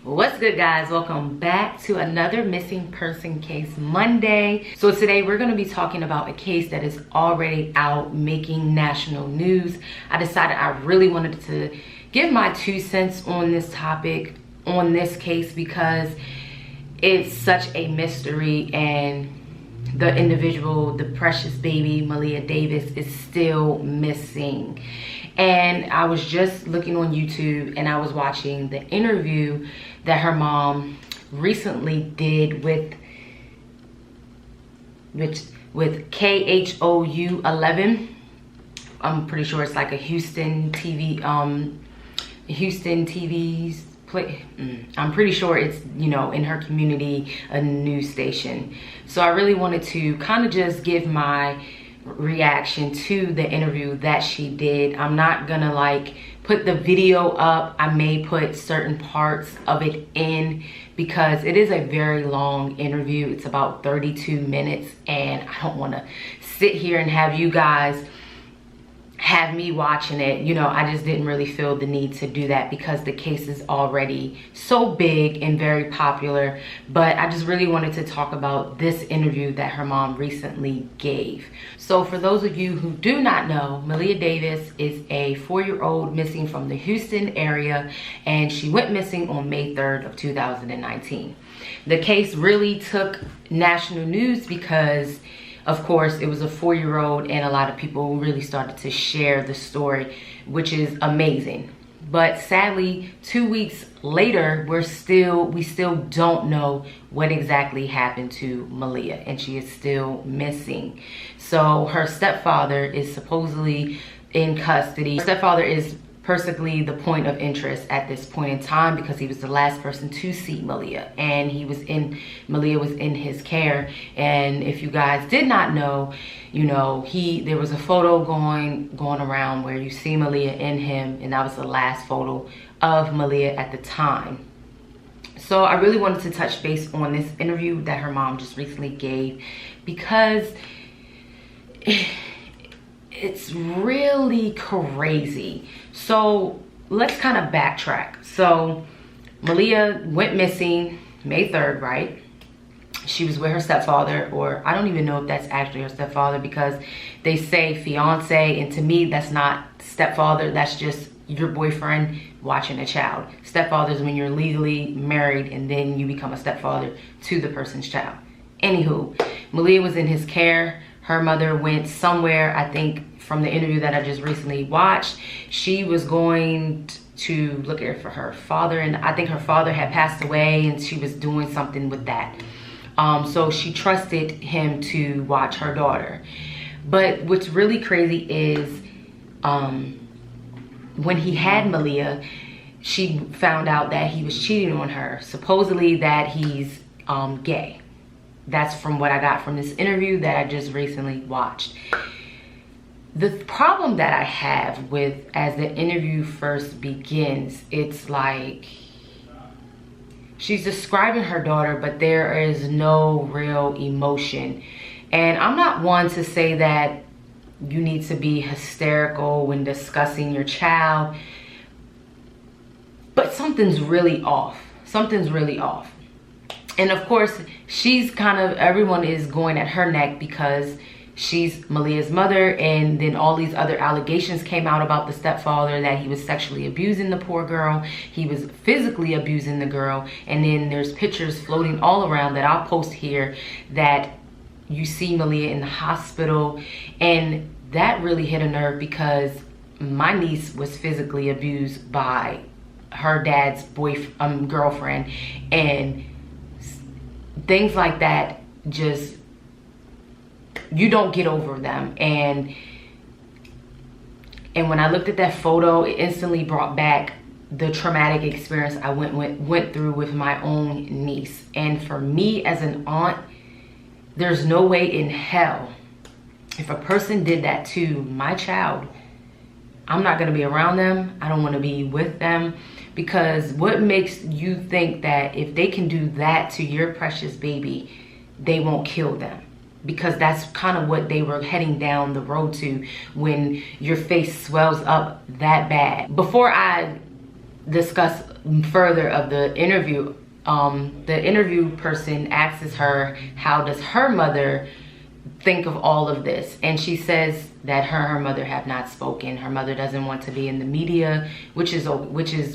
What's good, guys? Welcome back to another missing person case Monday. So today we're going to be talking about a case that is already out making national news. I decided I really wanted to give my 2 cents on this topic, on this case, because it's such a mystery and the individual, the precious baby Maleah-Davis, is still missing. And I was just looking on YouTube and I was watching the interview that her mom recently did with xoxo 11. I'm pretty sure it's like a Houston TV's play. I'm pretty sure it's, you know, in her community, a news station. So I really wanted to kind of just give my reaction to the interview that she did. I'm not gonna like put the video up. I may put certain parts of it in because it is a very long interview. It's about 32 minutes and I don't want to sit here and have you guys have me watching it. You know, I just didn't really feel the need to do that because the case is already so big and very popular. But I just really wanted to talk about this interview that her mom recently gave. So for those of you who do not know, Maleah-Davis is a 4-year-old missing from the Houston area, and she went missing on May 3rd of 2019. The case really took national news because, of course, it was a 4-year-old and a lot of people really started to share the story, which is amazing. But sadly, 2 weeks later, we still don't know what exactly happened to Maleah, and she is still missing. So her stepfather is supposedly in custody. Her stepfather is personally the point of interest at this point in time because he was the last person to see Maleah, and Maleah was in his care. And if you guys did not know, you know, there was a photo going around where you see Maleah in him, and that was the last photo of Maleah at the time. So I really wanted to touch base on this interview that her mom just recently gave because it's really crazy. So let's kind of backtrack. So Maleah went missing May 3rd, right? She was with her stepfather, or I don't even know if that's actually her stepfather because they say fiance, and to me that's not stepfather, that's just your boyfriend watching a child. Stepfather is when you're legally married and then you become a stepfather to the person's child. Anywho, Maleah was in his care. Her mother went somewhere, I think from the interview that I just recently watched, she was going to look for her father, and I think her father had passed away and she was doing something with that. So she trusted him to watch her daughter. But what's really crazy is when he had Maleah, she found out that he was cheating on her, supposedly that he's gay. That's from what I got from this interview that I just recently watched. The problem that I have with, as the interview first begins, it's like she's describing her daughter, but there is no real emotion. And I'm not one to say that you need to be hysterical when discussing your child, but something's really off. Something's really off. And of course, everyone is going at her neck because she's Maleah's mother, and then all these other allegations came out about the stepfather, that he was sexually abusing the poor girl, he was physically abusing the girl, and then there's pictures floating all around that I'll post here that you see Maleah in the hospital, and that really hit a nerve because my niece was physically abused by her dad's girlfriend, and things like that, just, you don't get over them. And when I looked at that photo, it instantly brought back the traumatic experience I went through with my own niece. And for me as an aunt, there's no way in hell, if a person did that to my child, I'm not going to be around them. I don't want to be with them, because what makes you think that if they can do that to your precious baby, they won't kill them? Because that's kind of what they were heading down the road to when your face swells up that bad. Before I discuss further of the interview, the interview person asks her, how does her mother think of all of this? And she says that her mother have not spoken. Her mother doesn't want to be in the media, which is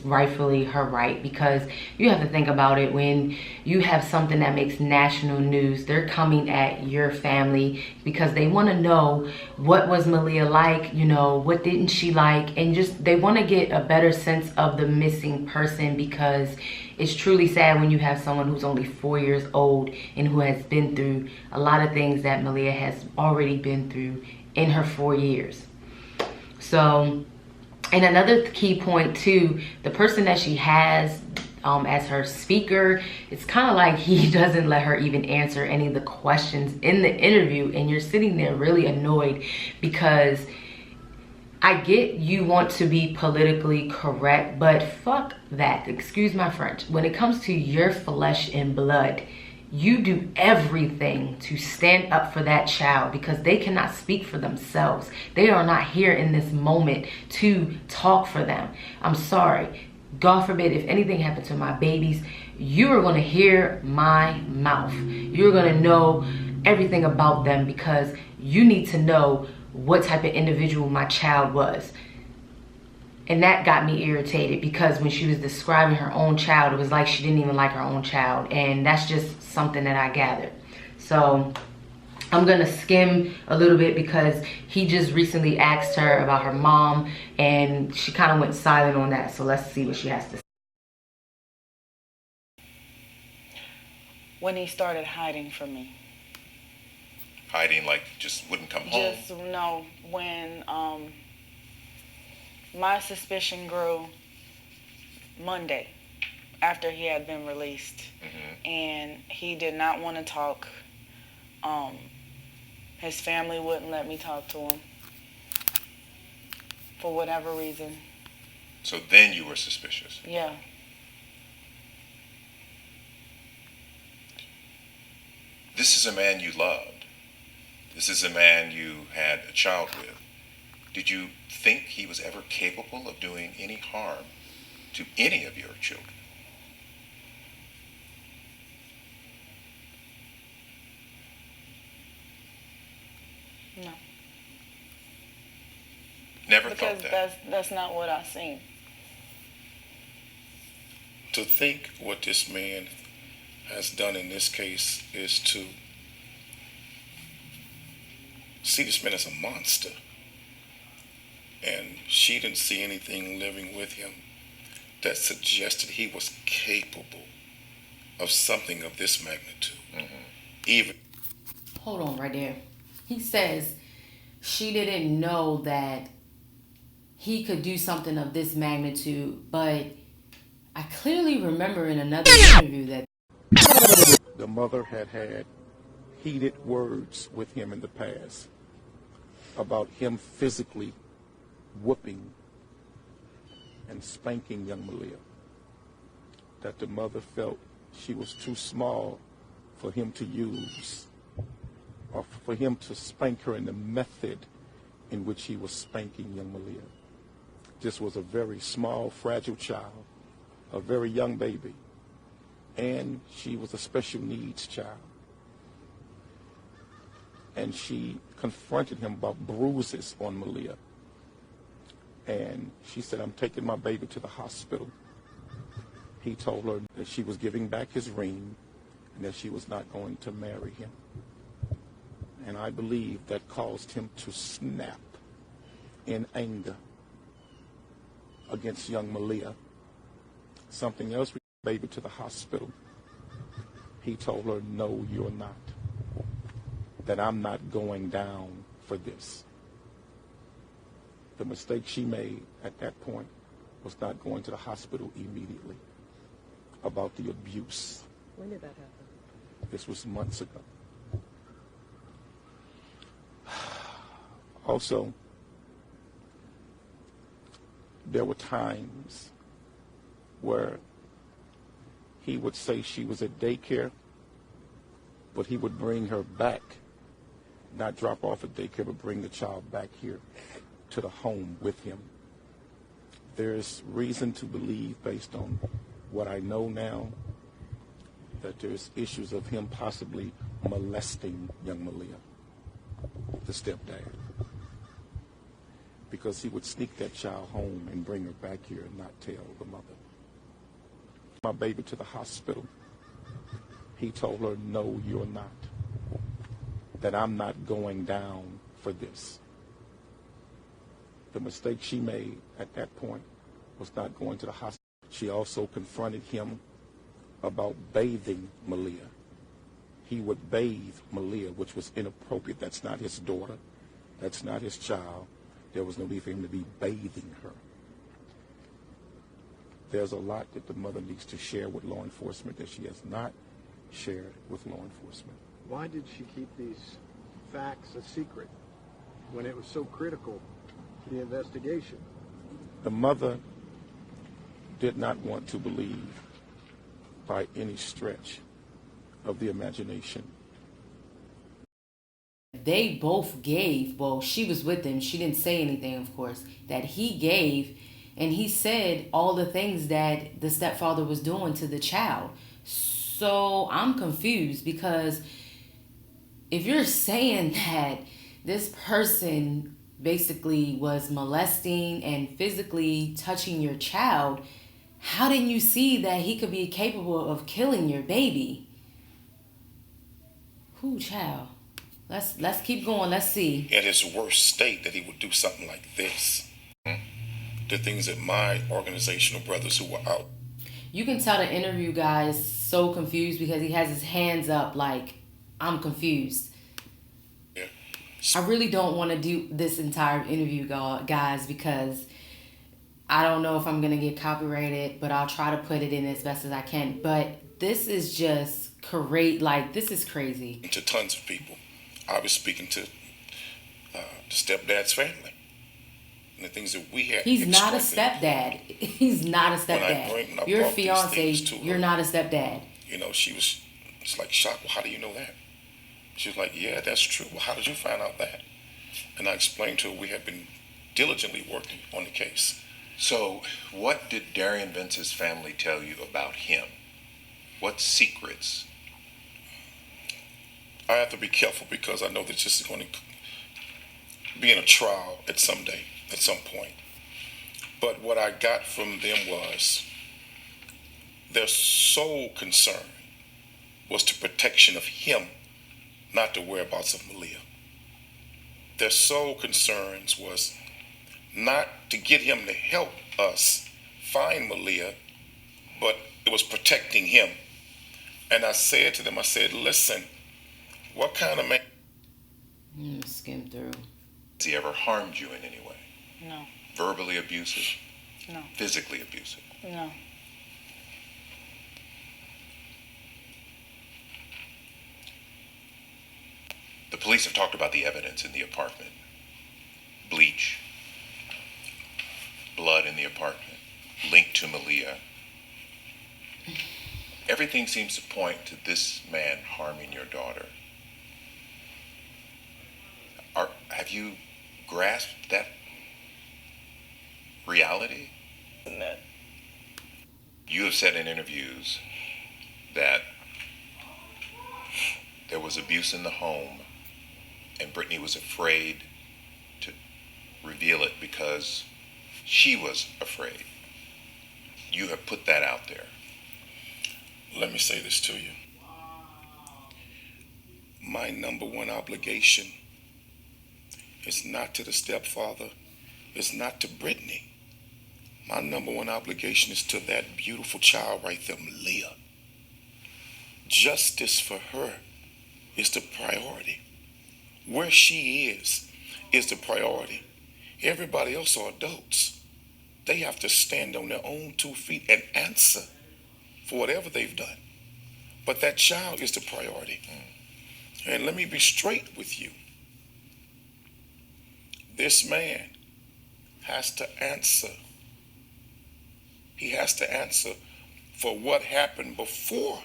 rightfully her right, because you have to think about it. When you have something that makes national news, they're coming at your family because they want to know, what was Maleah like, you know, what didn't she like, and just they want to get a better sense of the missing person, because it's truly sad when you have someone who's only 4 years old and who has been through a lot of things that Maleah has already been through in her 4 years. So, and another key point too, the person that she has as her speaker, it's kind of like he doesn't let her even answer any of the questions in the interview, and you're sitting there really annoyed, because I get you want to be politically correct, but fuck that, excuse my French. When it comes to your flesh and blood, you do everything to stand up for that child, because they cannot speak for themselves. They are not here in this moment to talk for them. I'm sorry. God forbid, if anything happened to my babies, you are going to hear my mouth. You're going to know everything about them, because you need to know what type of individual my child was. And that got me irritated, because when she was describing her own child, it was like she didn't even like her own child. And that's just something that I gathered. So I'm going to skim a little bit, because he just recently asked her about her mom, and she kind of went silent on that. So let's see what she has to say. When he started hiding from me. Hiding, like just wouldn't come home? Just, no, when my suspicion grew Monday after he had been released. Mm-hmm. And he did not want to talk. His family wouldn't let me talk to him for whatever reason. So then you were suspicious? Yeah. This is a man you loved. This is a man you had a child with. Did you think he was ever capable of doing any harm to any of your children? No. Never because thought that? That's not what I seen. To think what this man has done in this case is to see this man as a monster. And she didn't see anything living with him that suggested he was capable of something of this magnitude. Mm-hmm. Hold on right there. He says she didn't know that he could do something of this magnitude, but I clearly remember in another interview that the mother had had heated words with him in the past about him physically whooping and spanking young Maleah, that the mother felt she was too small for him to use, or for him to spank her in the method in which he was spanking young Maleah. This was a very small, fragile child, a very young baby, and she was a special needs child. And she confronted him about bruises on Maleah. And she said, "I'm taking my baby to the hospital." He told her that she was giving back his ring and that she was not going to marry him. And I believe that caused him to snap in anger against young Maleah. Something else, baby to the hospital. He told her, "No, you're not. That I'm not going down for this." The mistake she made at that point was not going to the hospital immediately about the abuse. When did that happen? This was months ago. Also, there were times where he would say she was at daycare, but he would bring her back, not drop off at daycare, but bring the child back here to the home with him. There's reason to believe, based on what I know now, that there's issues of him possibly molesting young Maleah, the stepdad, because he would sneak that child home and bring her back here and not tell the mother. My baby to the hospital. He told her, no, you're not. That I'm not going down for this. The mistake she made at that point was not going to the hospital. She also confronted him about bathing Maleah. He would bathe Maleah, which was inappropriate. That's not his daughter. That's not his child. There was no need for him to be bathing her. There's a lot that the mother needs to share with law enforcement that she has not shared with law enforcement. Why did she keep these facts a secret when it was so critical to the investigation? The mother did not want to believe by any stretch of the imagination. They both gave, well, she was with him. She didn't say anything, of course, that he gave, and he said all the things that the stepfather was doing to the child. So I'm confused, because if you're saying that this person basically was molesting and physically touching your child, how didn't you see that he could be capable of killing your baby? Who, child? Let's keep going. Let's see. In his worst state, that he would do something like this. The things that my organizational brothers who were out. You can tell the interview guy is so confused because he has his hands up like, I'm confused. Yeah. I really don't want to do this entire interview, guys, because I don't know if I'm going to get copyrighted, but I'll try to put it in as best as I can. But this is just great. Like, this is crazy. To tons of people. I was speaking to the stepdad's family. And the things that we had. He's not a stepdad. He's not a stepdad. When I Your brought these fiance, things to you're her, not a stepdad. You know, it's like shocked. Well, how do you know that? She was like, yeah, that's true. Well, how did you find out that? And I explained to her we had been diligently working on the case. So, what did Darian Vince's family tell you about him? What secrets? I have to be careful because I know that this is going to be in a trial at some point. But what I got from them was their sole concern was the protection of him, not the whereabouts of Maleah. Their sole concerns was not to get him to help us find Maleah, but it was protecting him. And I said to them, listen, what kind of man? Skim through. Has he ever harmed you in any way? No. Verbally abusive? No. Physically abusive? No. The police have talked about the evidence in the apartment. Bleach, blood in the apartment, linked to Maleah. Everything seems to point to this man harming your daughter. Have you grasped that reality? That. You have said in interviews that there was abuse in the home and Brittany was afraid to reveal it because she was afraid. You have put that out there. Let me say this to you. My number one obligation is not to the stepfather, it's not to Brittany. My number one obligation is to that beautiful child right there, Maleah. Justice for her is the priority. Where she is the priority. Everybody else are adults. They have to stand on their own 2 feet and answer for whatever they've done. But that child is the priority. And let me be straight with you. This man has to answer. He has to answer for what happened before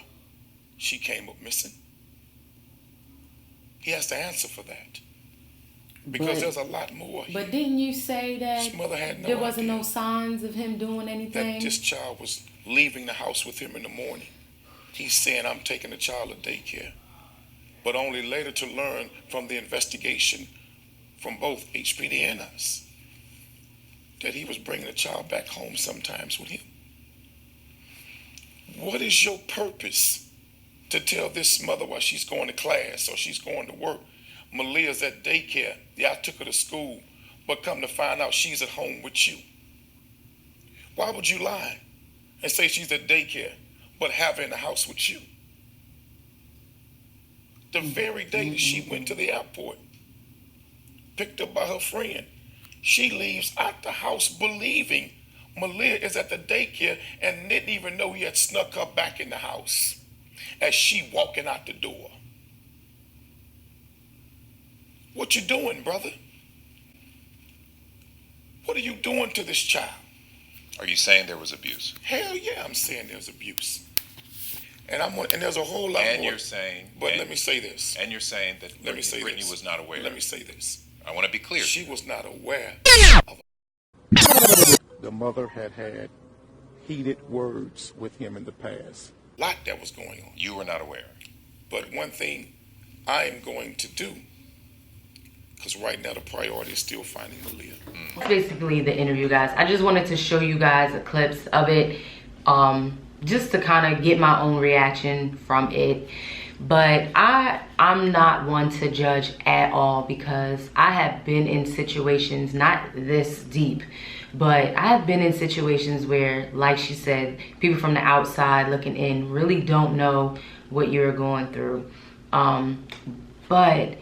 she came up missing. He has to answer for that. Because there's a lot more here. But didn't you say that His mother had no there wasn't idea no signs of him doing that anything? this child was leaving the house with him in the morning. He's saying, I'm taking the child to daycare. But only later to learn from the investigation from both HPD and us that he was bringing the child back home sometimes with him. What is your purpose to tell this mother while she's going to class or she's going to work, Maleah's at daycare, yeah, I took her to school, but come to find out she's at home with you? Why would you lie and say she's at daycare, but have her in the house with you? The very day that she went to the airport, picked up by her friend, she leaves out the house believing Maleah is at the daycare and didn't even know he had snuck her back in the house as she walking out the door. What you doing, brother? What are you doing to this child? Are you saying there was abuse? Hell yeah, I'm saying there's abuse. And there's a whole lot more. And you're saying... But let me say this. And you're saying that Brittany was not aware. Let me say this. I want to be clear. She was not aware of... The mother had had heated words with him in the past. A lot that was going on. You were not aware. But one thing I am going to do, because right now the priority is still finding Maleah. Basically the interview, guys. I just wanted to show you guys a clips of it, just to kind of get my own reaction from it. But I'm not one to judge at all, because I have been in situations, not this deep, but I have been in situations where, like she said, people from the outside looking in really don't know what you're going through. But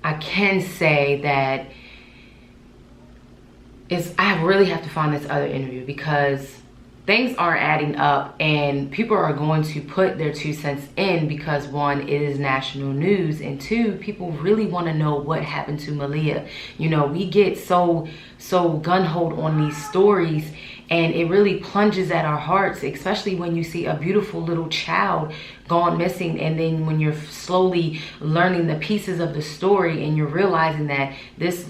I can say that I really have to find this other interview, because things aren't adding up and people are going to put their 2 cents in, because one, it is national news, and two, people really want to know what happened to Maleah. You know, we get so gun-ho on these stories, and it really plunges at our hearts, especially when you see a beautiful little child gone missing, and then when you're slowly learning the pieces of the story and you're realizing that this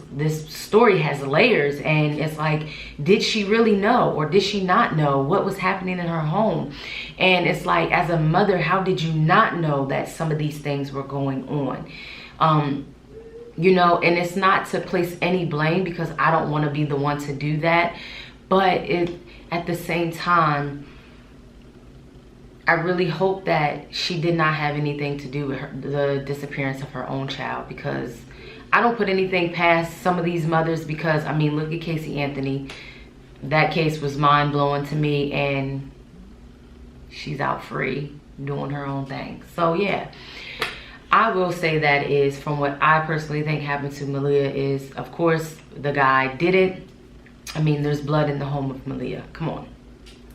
story has layers, and it's like, did she really know or did she not know what was happening in her home? And it's like, as a mother, how did you not know that some of these things were going on? You know, and it's not to place any blame, because I don't want to be the one to do that. But at the same time, I really hope that she did not have anything to do with the disappearance of her own child, because I don't put anything past some of these mothers, because, I mean, look at Casey Anthony. That case was mind-blowing to me, and she's out free doing her own thing. So, yeah. I will say that is, from what I personally think happened to Maleah, is, of course, the guy did it. I mean, there's blood in the home of Maleah. Come on.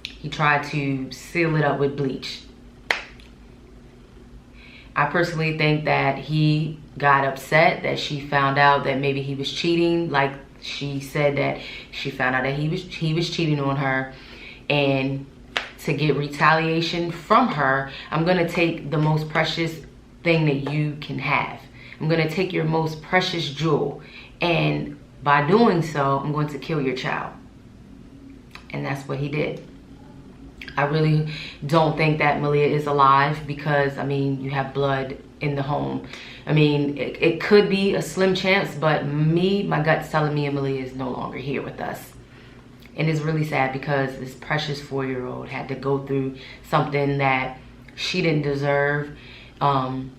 He tried to seal it up with bleach. I personally think that he got upset that she found out that maybe he was cheating. Like she said, that she found out that he was cheating on her, and to get retaliation from her, I'm gonna take the most precious thing that you can have. I'm gonna take your most precious jewel, and by doing so, I'm going to kill your child. And that's what he did. I really don't think that Maleah is alive, because, I mean, you have blood in the home. I mean, it could be a slim chance, but my gut's telling me Maleah is no longer here with us. And it's really sad, because this precious 4-year-old had to go through something that she didn't deserve. And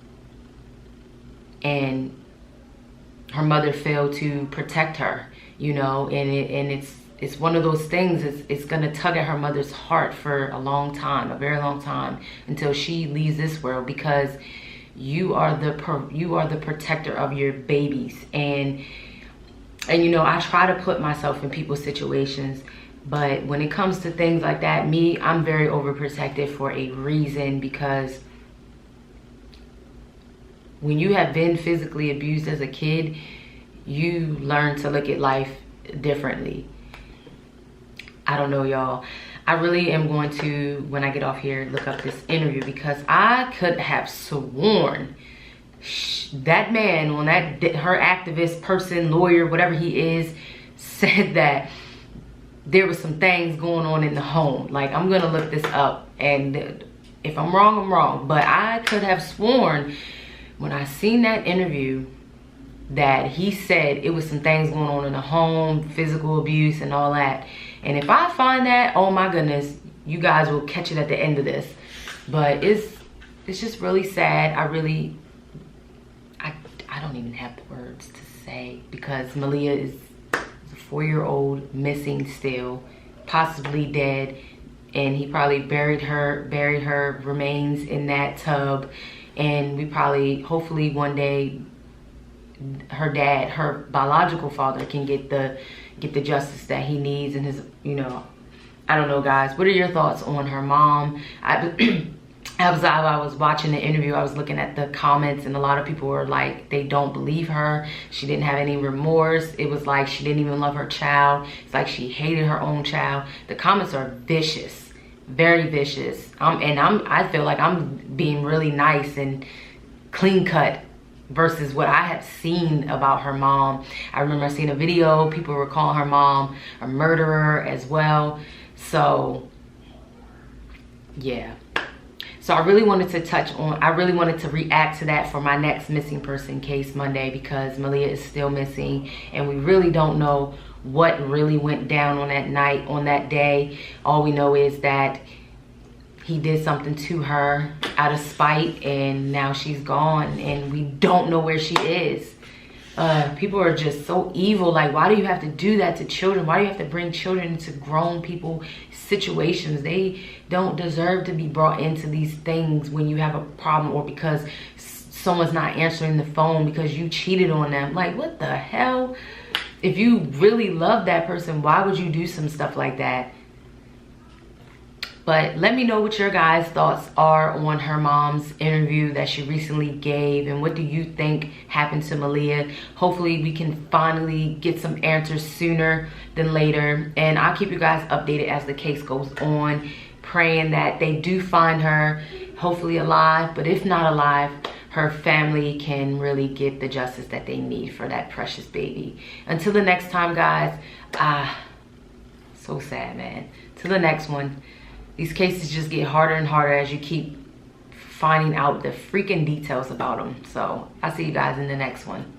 her mother failed to protect her, you know, and it's one of those things. It's gonna tug at her mother's heart for a long time, a very long time, until she leaves this world, because you are the protector of your babies. And you know, I try to put myself in people's situations, but when it comes to things like that, I'm very overprotective for a reason, because when you have been physically abused as a kid, you learn to look at life differently. I don't know, y'all. I really am going to, when I get off here, look up this interview, because I could have sworn that man on that, her activist person, lawyer, whatever he is, said that there was some things going on in the home. Like, I'm gonna look this up, and if I'm wrong, I'm wrong. But I could have sworn when I seen that interview that he said it was some things going on in the home, physical abuse and all that. And if I find that, oh my goodness, you guys will catch it at the end of this. But it's just really sad. I don't even have the words to say, because Maleah is a 4-year-old missing still, possibly dead, and he probably buried her remains in that tub. And we probably, hopefully one day, her dad, her biological father, can get the justice that he needs. And his, you know, I don't know, guys, what are your thoughts on her mom? As I was watching the interview, I was looking at the comments, and a lot of people were like, they don't believe her. She didn't have any remorse. It was like she didn't even love her child. It's like she hated her own child. The comments are vicious, very vicious. I feel like I'm being really nice and clean cut versus what I have seen about her mom. I remember seeing a video, people were calling her mom a murderer as well. So yeah. So I really wanted to react to that for my next missing person case Monday, because Maleah is still missing, and we really don't know what really went down on that night, on that day. All we know is that he did something to her out of spite, and now she's gone, and we don't know where she is. People are just so evil. Like, why do you have to do that to children? Why do you have to bring children into grown people situations? They don't deserve to be brought into these things when you have a problem, or because someone's not answering the phone because you cheated on them. Like, what the hell? If you really love that person, why would you do some stuff like that? But let me know what your guys' thoughts are on her mom's interview that she recently gave, and what do you think happened to Maleah? Hopefully we can finally get some answers sooner than later, and I'll keep you guys updated as the case goes on, praying that they do find her, hopefully alive. But if not alive, her family can really get the justice that they need for that precious baby. Until the next time, guys, so sad, man. Till the next one. These cases just get harder and harder as you keep finding out the freaking details about them. So I'll see you guys in the next one.